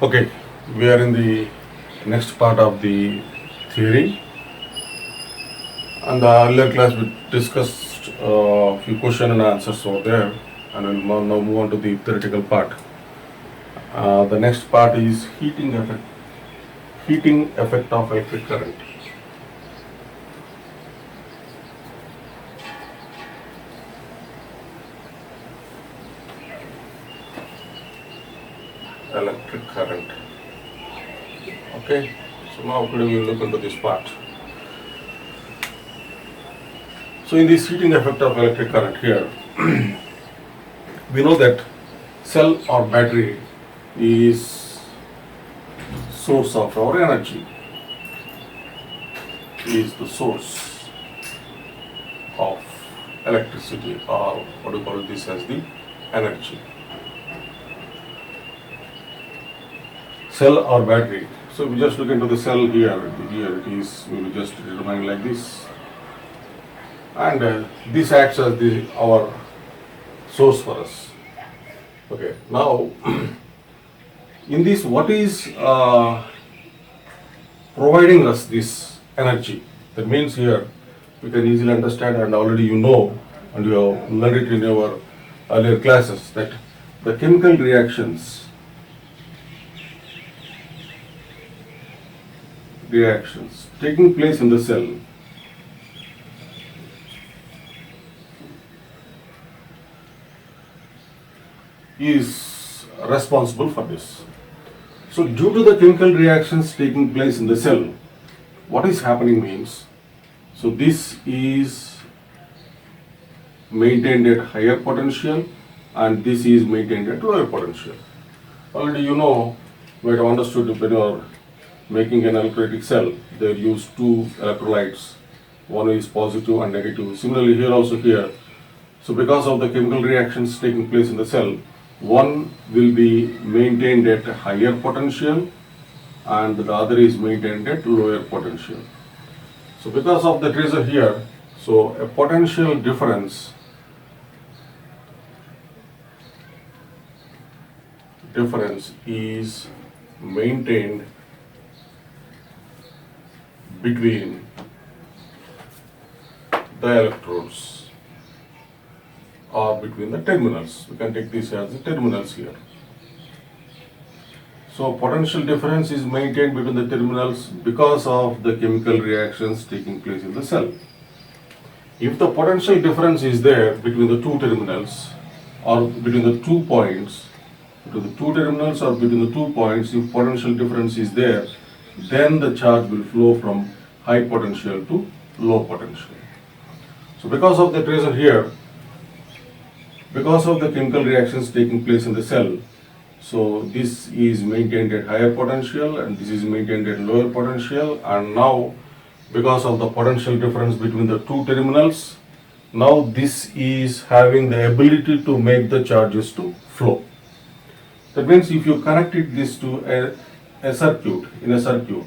Okay, we are in the next part of the theory. And the earlier class we discussed a few question and answers over there, and we'll now move on to the theoretical part. The next part is heating effect of electric current. Electric current. Okay, so now could we look into this part. So in this heating effect of electric current here, we know that cell or battery is source of our energy, is the source of electricity, or what do you call this as the energy. Cell or battery. So we just look into the cell here. Here it is. We will just determine like this, and this acts as our source for us. Okay. Now, in this, what is providing us this energy? That means here we can easily understand, and already you know, and you have learned it in your earlier classes, that the chemical reactions taking place in the cell is responsible for this. So due to the chemical reactions taking place in the cell, what is happening means, so this is maintained at higher potential and this is maintained at lower potential. Already you know, we have understood when you are making an electrolytic cell, they use two electrolytes. One is positive and negative. Similarly here also here. So because of the chemical reactions taking place in the cell, one will be maintained at higher potential and the other is maintained at lower potential. So because of that reason here, so a potential difference is maintained between the electrodes or between the terminals. We can take this as the terminals here. So potential difference is maintained between the terminals because of the chemical reactions taking place in the cell. If the potential difference is there between the two terminals or between the 2 points, between the two terminals or between the 2 points, if potential difference is there, then the charge will flow from high potential to low potential. So because of that reason here, because of the chemical reactions taking place in the cell, so this is maintained at higher potential and this is maintained at lower potential, and now because of the potential difference between the two terminals, now this is having the ability to make the charges to flow. That means if you connected this to a circuit, in a circuit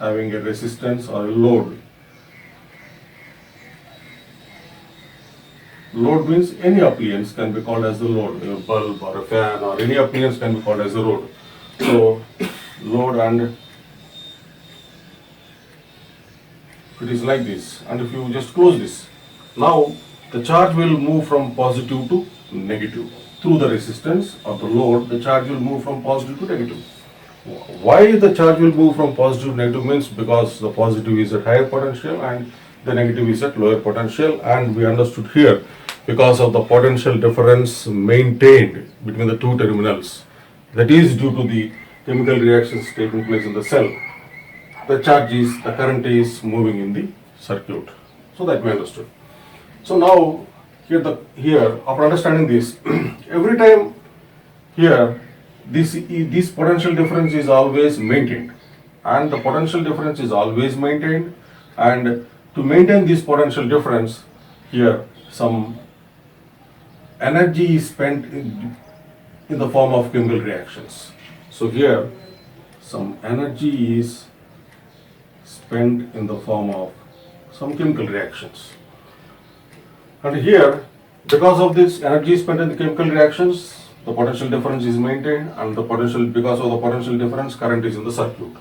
having a resistance or a load. Load means any appliance can be called as the load, a bulb or a fan or any appliance can be called as a load. So load, and it is like this, and if you just close this, now the charge will move from positive to negative. Through the resistance of the load, the charge will move from positive to negative. Why the charge will move from positive to negative means because the positive is at higher potential and the negative is at lower potential, and we understood here because of the potential difference maintained between the two terminals, that is due to the chemical reactions taking place in the cell, the current is moving in the circuit. So that we understood. So now here after understanding this, every time here this potential difference is always maintained, and the potential difference is always maintained, and to maintain this potential difference here some energy is spent in the form of chemical reactions. So here some energy is spent in the form of some chemical reactions. And here, because of this energy spent in the chemical reactions, the potential difference is maintained, and because of the potential difference, current is in the circuit.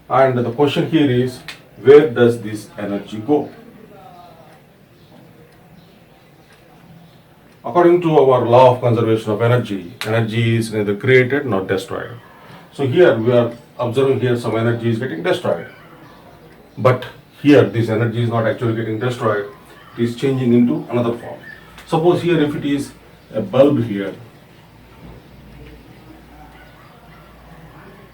And the question here is, where does this energy go? According to our law of conservation of energy, energy is neither created nor destroyed. So here we are observing here some energy is getting destroyed. But here this energy is not actually getting destroyed, it is changing into another form. Suppose here if it is a bulb here,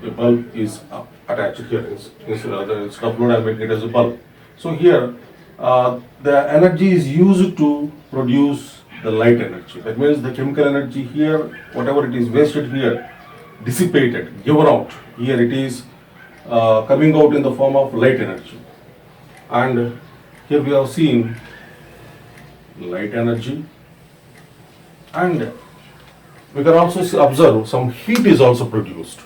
a bulb is attached here, instead of load I am making it as a bulb. So here the energy is used to produce the light energy. That means the chemical energy here, whatever it is wasted here, dissipated, given out. Here it is coming out in the form of light energy. And here we have seen light energy, and we can also observe some heat is also produced.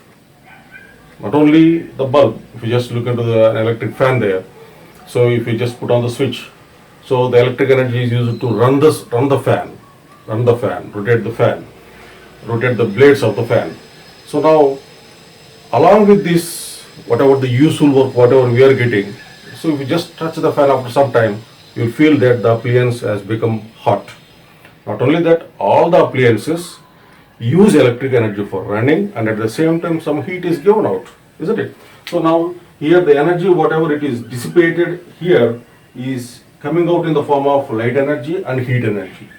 Not only the bulb, if you just look into the electric fan there, so if you just put on the switch, so the electric energy is used to run the fan, rotate the blades of the fan. So now, along with this, whatever the useful work, whatever we are getting, so if you just touch the fan after some time, you will feel that the appliance has become hot. Not only that, all the appliances use electric energy for running, and at the same time some heat is given out, isn't it? So now here the energy, whatever it is dissipated here, is coming out in the form of light energy and heat energy.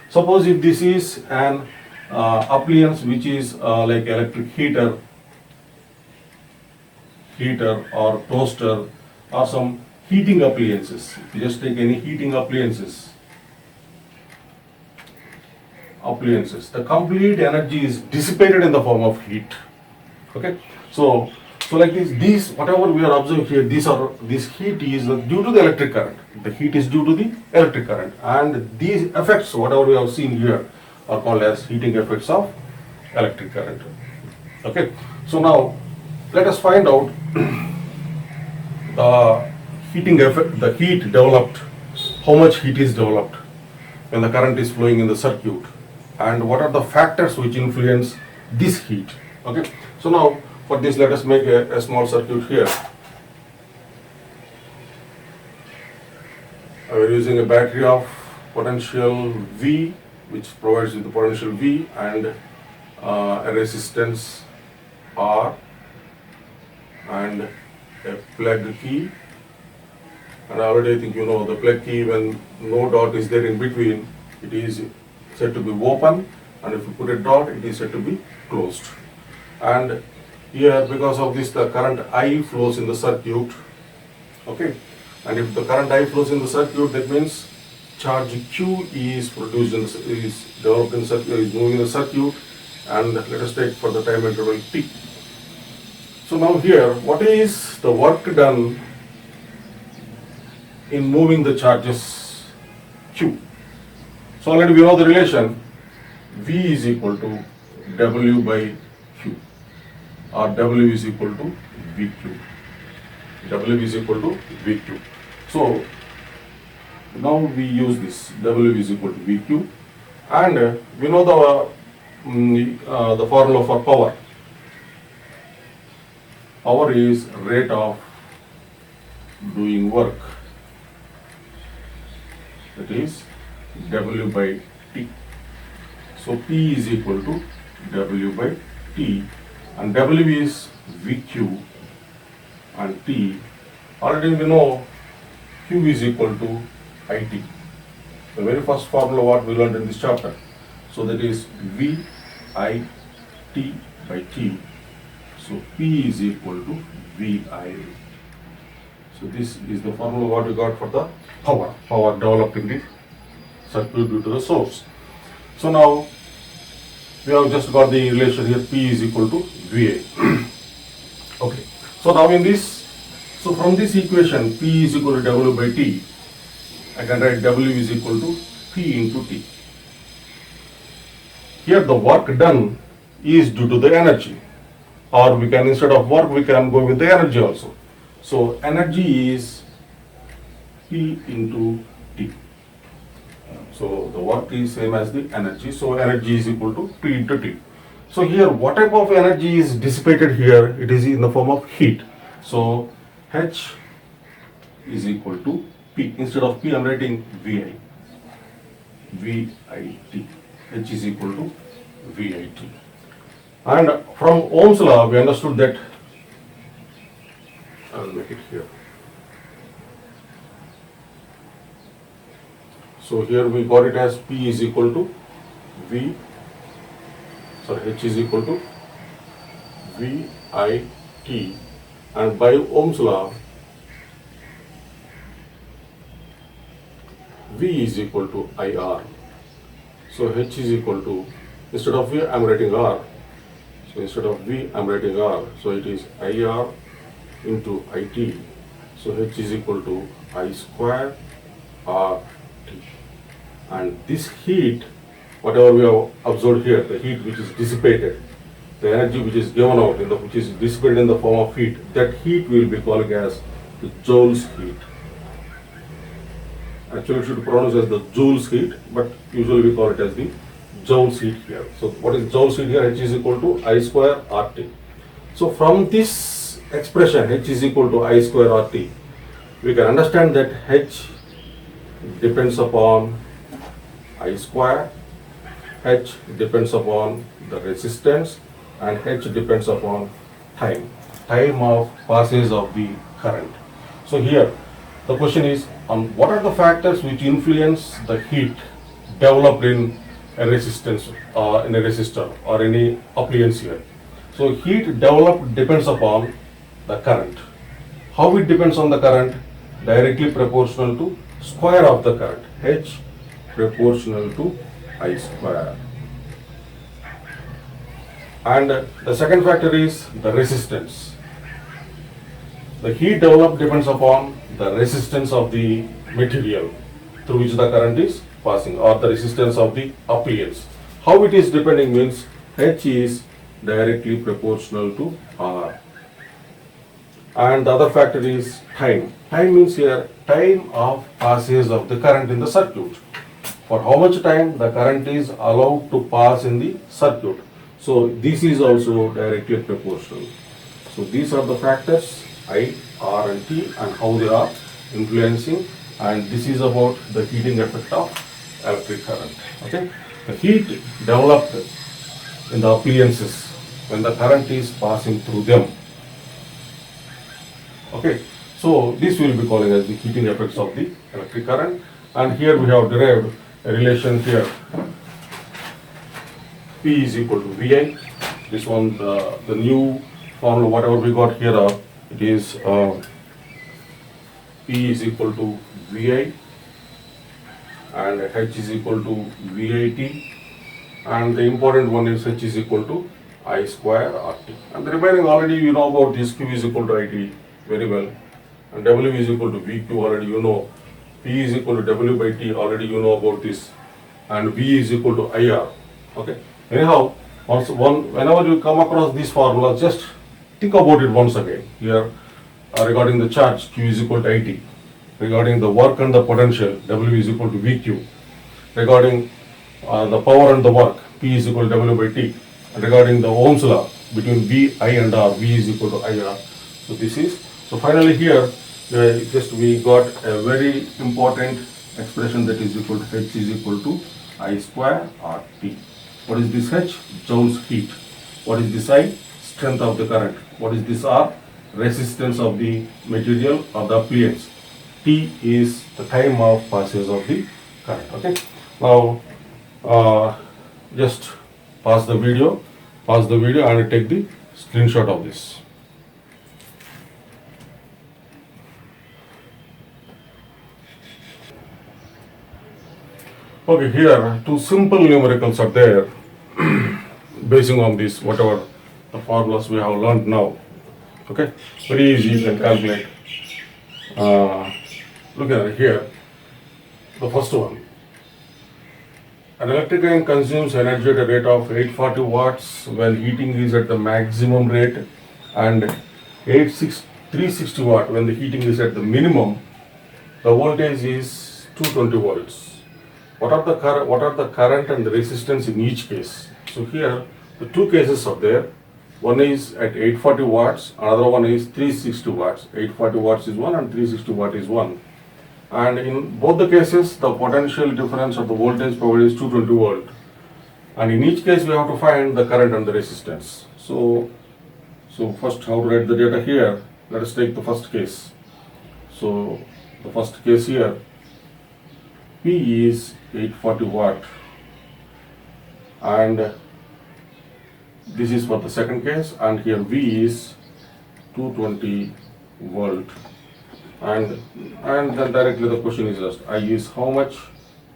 Suppose if this is an appliance which is like electric heater or toaster or some heating appliances. If you just take any heating appliances, the complete energy is dissipated in the form of heat. Okay, so like these whatever we are observing here, this heat is due to the electric current. The heat is due to the electric current, and these effects, whatever we have seen here, are called as heating effects of electric current. Okay, so now let us find out the heating effect, the heat developed, how much heat is developed when the current is flowing in the circuit, and what are the factors which influence this heat. Okay, so now for this let us make a small circuit here. We are using a battery of potential V, which provides with the potential V, and a resistance R, and a plug key. And already I think you know the plug key, when no dot is there in between, it is said to be open, and if you put a dot, it is said to be closed. And here, because of this, the current I flows in the circuit. Okay, and if the current I flows in the circuit, that means charge Q is produced is developed in the circuit, is moving in the circuit, and let us take for the time interval T. So now here, what is the work done in moving the charges Q? So already we know the relation V is equal to W by Q, or W is equal to VQ. W is equal to VQ. So now we use this W is equal to VQ, and we know the formula for power. Power is rate of doing work, that is W by T. So P is equal to W by T, and W is VQ, and T, already we know Q is equal to IT. The very first formula what we learned in this chapter. So that is V I T by T. So P is equal to VI. So this is the formula what we got for the power developed in the circuit due to the source. So now we have just got the relation here, P is equal to VA. Okay, so now in this, so from this equation P is equal to W by T, I can write W is equal to P into T. Here the work done is due to the energy, or we can, instead of work, we can go with the energy also. So energy is P into T. So the work is same as the energy. So energy is equal to P into T. So here, what type of energy is dissipated here? It is in the form of heat. So H is equal to P. Instead of P, I am writing VI. VIT. H is equal to VIT. And from Ohm's law, we understood that. I will make it here. So here we got it as P is equal to H is equal to VIT, and by Ohm's law, V is equal to IR. So H is equal to, instead of V I am writing R. So instead of V I am writing R. So it is IR into IT. So H is equal to I square RT. And this heat, whatever we have observed here, the heat which is dissipated, the energy which is given out, which is dissipated in the form of heat, that heat will be called as the Joule's heat. Actually, it should be pronounced as the Joule's heat, but usually we call it as the Joule's heat here. So what is Joule's heat here? H is equal to I square RT. So from this expression, H is equal to I square RT, we can understand that H depends upon I square, H depends upon the resistance, and H depends upon time of passage of the current. So here the question is, what are the factors which influence the heat developed in a resistance or in a resistor or any appliance here? So heat developed depends upon the current. How it depends on the current? Directly proportional to square of the current, H proportional to I square. And the second factor is the resistance. The heat developed depends upon the resistance of the material through which the current is passing, or the resistance of the appliance. How it is depending means H is directly proportional to R. And the other factor is time. Time means here time of passage of the current in the circuit. For how much time the current is allowed to pass in the circuit. So this is also directly proportional. So these are the factors I, R and T, and how they are influencing, and this is about the heating effect of electric current. Okay, the heat developed in the appliances when the current is passing through them. Okay, so this will be calling as the heating effects of the electric current, and here we have derived a relation here. P is equal to VI. This one, the new formula, whatever we got here, it is P is equal to VI, and H is equal to VIT, and the important one is H is equal to I square RT. And the remaining already you know about this. Q is equal to IT very well, and W is equal to VQ already you know. P is equal to W by T already you know about this, and V is equal to IR. Okay. Anyhow, whenever you come across these formulas, just think about it once again. Here, regarding the charge, Q is equal to IT. Regarding the work and the potential, W is equal to VQ. Regarding the power and the work, P is equal to W by T. And regarding the Ohm's law, between V, I and R, V is equal to IR. So this is, so finally here, just we got a very important expression that is equal to H is equal to I square RT. What is this H? Joule's heat. What is this I? Strength of the current. What is this R? Resistance of the material or the appliance. T is the time of passage of the current. Okay. Now, just pause the video and take the screenshot of this. Okay, here two simple numericals are there basing on this, whatever the formulas we have learned now. Okay, very easy, you can calculate. Look at it here, the first one. An electric iron consumes energy at a rate of 840 watts when heating is at the maximum rate, and 360 watt when the heating is at the minimum. The voltage is 220 volts. what are the current and the resistance in each case. So here the two cases are there. One is at 840 watts, another one is 360 watts. 840 watts is one and 360 watt is one. And in both the cases, the potential difference of the voltage provided is 220 volt. And in each case, we have to find the current and the resistance. So first, how to write the data here? Let us take the first case. So the first case here, P is 840 watt, and this is for the second case, and here V is 220 volt, and then directly the question is asked, I is how much,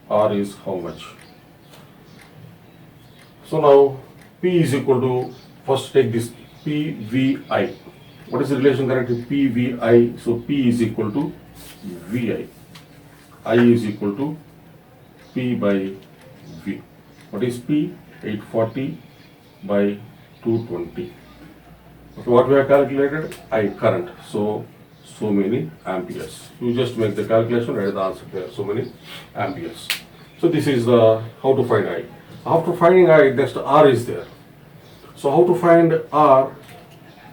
R is how much. So now P is equal to, first take this PVI. What is the relation currently? PVI. So P is equal to VI. I is equal to P by V. What is P? 840 by 220. Okay, what we have calculated? I, current. So many amperes. You just make the calculation, write the answer there. So many amperes. So this is how to find I. After finding I, next R is there. So how to find R?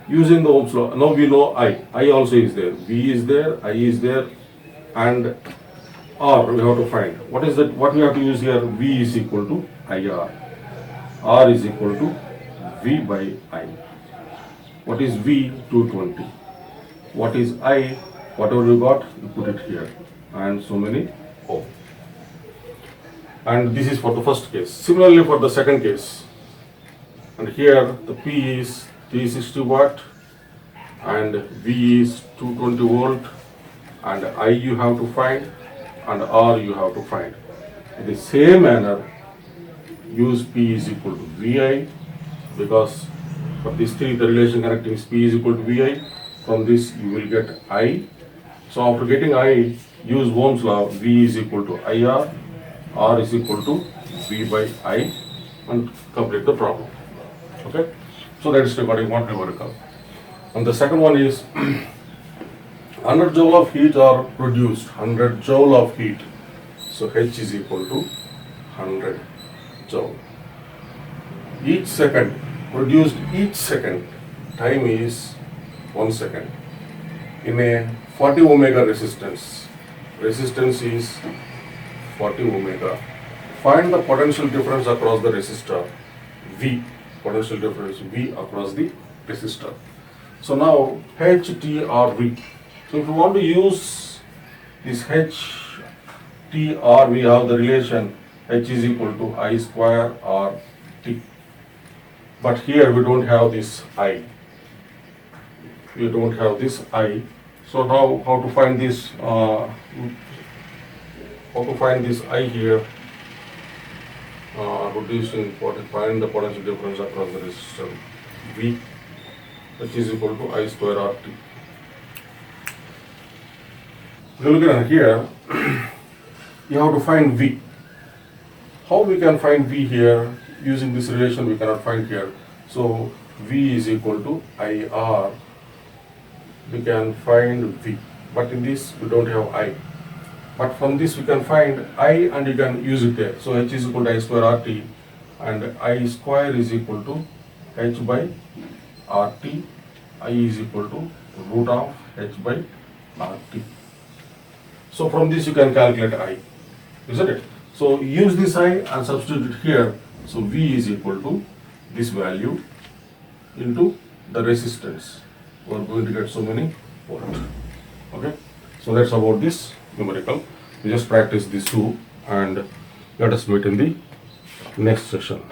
Using the Ohm's law. Now we know I. I also is there. V is there. I is there. And R we have to find. What is that? What we have to use here? V is equal to IR. R is equal to V by I. What is V? 220. What is I? Whatever you got, you put it here. And so many ohm. And this is for the first case. Similarly for the second case. And here the P is 360 watt and V is 220 volt, and I you have to find and R you have to find. In the same manner, use P is equal to VI, because for these three the relation connecting is P is equal to VI. From this you will get I. So after getting I, use Ohm's law. V is equal to IR, R is equal to V by I, and complete the problem. Okay, so that is regarding what numerical. And the second one is 100 joule of heat are produced. 100 joule of heat. So H is equal to 100 joule. Each second produced, each second time is 1 second. In a 40 omega resistance is 40 omega. Find the potential difference across the resistor V. Potential difference V across the resistor. So now H, T, R, V. So if you want to use this H, T, R, we have the relation H is equal to I square R T. But here we don't have this I. We don't have this I. So now how to find this? I here? Reducing find the potential difference across the resistor V, which is equal to I square RT. If you look at here, you have to find V. How we can find V here? Using this relation we cannot find here. So V is equal to IR. We can find V, but in this we don't have I. But from this we can find I and you can use it there. So H is equal to I square RT, and I square is equal to H by RT. I is equal to root of H by RT. So from this you can calculate I, isn't it? So use this I and substitute it here. So V is equal to this value into the resistance. We are going to get so many volt. Okay, so that's about this numerical. We just practice these two and let us meet in the next session.